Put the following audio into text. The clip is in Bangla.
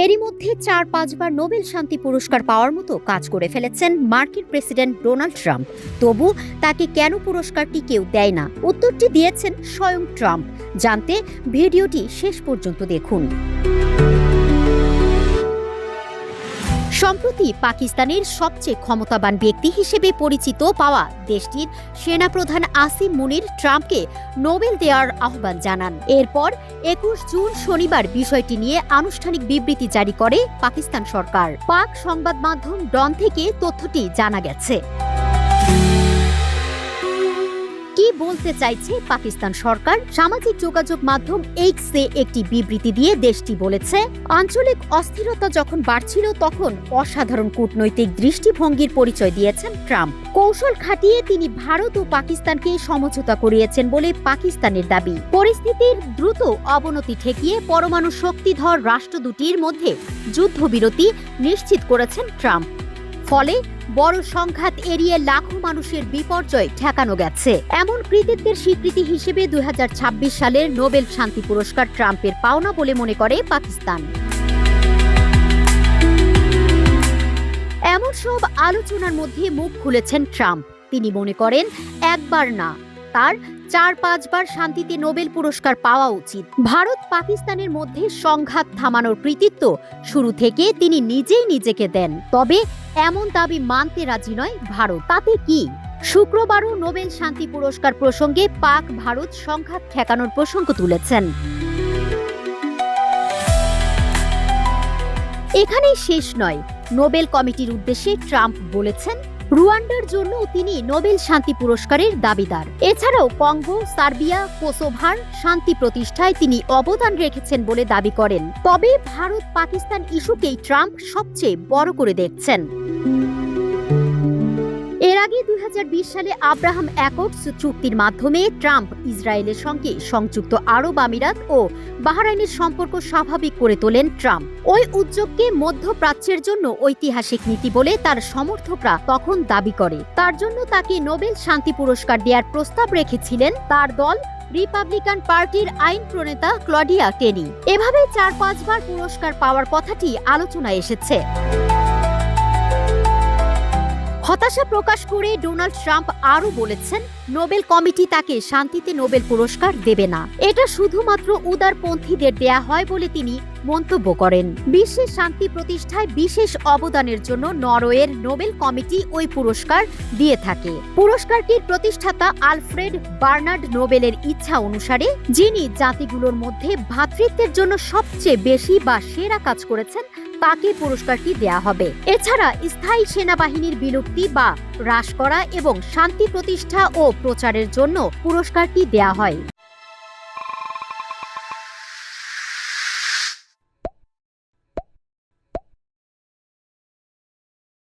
এরই মধ্যে ৪-৫ বার নোবেল শান্তি পুরস্কার পাওয়ার মতো কাজ করে ফেলেছেন মার্কিন প্রেসিডেন্ট ডোনাল্ড ট্রাম্প। তবু তাকে কেন পুরস্কারটি কেউ দেয় না, উত্তরটি দিয়েছেন স্বয়ং ট্রাম্প। জানতে ভিডিওটি শেষ পর্যন্ত দেখুন। সম্প্রতি পাকিস্তানের সবচেয়ে ক্ষমতাবান ব্যক্তি হিসেবে পরিচিত পাওয়া দেশটির সেনাপ্রধান আসিম মুনির ট্রাম্পকে নোবেল দেওয়ার আহ্বান জানান। এরপর ২১ জুন শনিবার বিষয়টি নিয়ে আনুষ্ঠানিক বিবৃতি জারি করে পাকিস্তান সরকার। পাক সংবাদ মাধ্যম ডন থেকে তথ্যটি জানা গেছে। কি বলতে চাইছে পাকিস্তান সরকার? সামাজিক যোগাযোগ মাধ্যম এক্সে একটি বিবৃতি দিয়ে দেশটি বলেছে, আঞ্চলিক অস্থিরতা যখন বাড়ছিল তখন অসাধারণ কূটনৈতিক দৃষ্টিভঙ্গির পরিচয় দিয়েছেন ট্রাম্প। কৌশল খাটিয়ে তিনি ভারত ও পাকিস্তানকে সমঝোতা করিয়েছেন বলে পাকিস্তানের দাবি। পরিস্থিতির দ্রুত অবনতি ঠেকিয়ে পরমাণু শক্তিধর রাষ্ট্র দুটির মধ্যে যুদ্ধবিরতি নিশ্চিত করেছেন ট্রাম্প। ফলে বড় সংঘাত এড়িয়ে লাখো মানুষের বিপর্যয় ঠেকানো গেছে। এমন কৃতিত্বের স্বীকৃতি হিসেবে ২০২৬ সালের নোবেল শান্তি পুরস্কার ট্রাম্পের পাওনা বলে মনে করে পাকিস্তান। এমন সব আলোচনার মধ্যে মুখ খুলেছেন ট্রাম্প। তিনি মনে করেন একবার না, তার ৪-৫ বার শান্তিতে নোবেল পুরস্কার পাওয়া উচিত। ভারত পাকিস্তানের মধ্যে সংঘাত থামানোর কৃতিত্ব শুরু থেকে তিনি নিজেই নিজেকে দেন। তবে এমন দাবি মানতে রাজি নয় ভারত। তাতে কি? শুক্রবারও নোবেল শান্তি পুরস্কার প্রসঙ্গে পাক ভারত সংঘাত ঠেকানোর প্রসঙ্গ তুলেছেন। এখানেই শেষ নয়। নোবেল কমিটির উদ্দেশ্যে ট্রাম্প বলেছেন, রুয়ান্ডার জন্য তিনি নোবেল শান্তি পুরস্কারের দাবিদার। এছাড়াও কঙ্গো, সার্বিয়া, কোসোভার শান্তি প্রতিষ্ঠায় তিনি অবদান রেখেছেন বলে দাবি করেন। তবে ভারত পাকিস্তান ইস্যুকেই ট্রাম্প সবচেয়ে বড় করে দেখছেন। এর আগে ২০২০ সালে আব্রাহাম অ্যাকর্ডস চুক্তির মাধ্যমে ট্রাম্প ইসরায়েলের সঙ্গে সংযুক্ত আরব আমিরাত ও বাহরাইনের সম্পর্ক স্বাভাবিক করে তোলেন ট্রাম্প। ওই উদ্যোগকে মধ্যপ্রাচ্যের জন্য ঐতিহাসিক নীতি বলে তার সমর্থকরা তখন দাবি করে। তার জন্য তাকে নোবেল শান্তি পুরস্কার দেওয়ার প্রস্তাব রেখেছিলেন তার দল রিপাবলিকান পার্টির আইন প্রণেতা ক্লডিয়া টেনি। এভাবে ৪-৫ বার পুরস্কার পাওয়ার কথাটি আলোচনায় এসেছে। হতাশা প্রকাশ করে ডোনাল্ড ট্রাম্প আরও বলেছেন, নোবেল কমিটি তাকে শান্তিতে নোবেল পুরস্কার দেবে না। এটা শুধুমাত্র উদারপন্থীদের দেয়া হয় বলে তিনি মন্তব্য করেন। বিশ্বের শান্তি প্রতিষ্ঠায় বিশেষ অবদানের জন্য নরওয়ের নোবেল কমিটি ওই পুরস্কার দিয়ে থাকে। পুরস্কারটির প্রতিষ্ঠাতা আলফ্রেড বার্নার্ড নোবেলের ইচ্ছা অনুসারে, যিনি জাতিগুলোর মধ্যে ভ্রাতৃত্বের জন্য সবচেয়ে বেশি বা সেরা কাজ করেছেন, তাকে পুরস্কারটি দেয়া হবে। এছাড়া স্থায়ী সেনাবাহিনীর বিলুপ্তি বা হ্রাস করা এবং শান্তি প্রতিষ্ঠা ও প্রচারের জন্য পুরস্কারটি দেয়া হয়।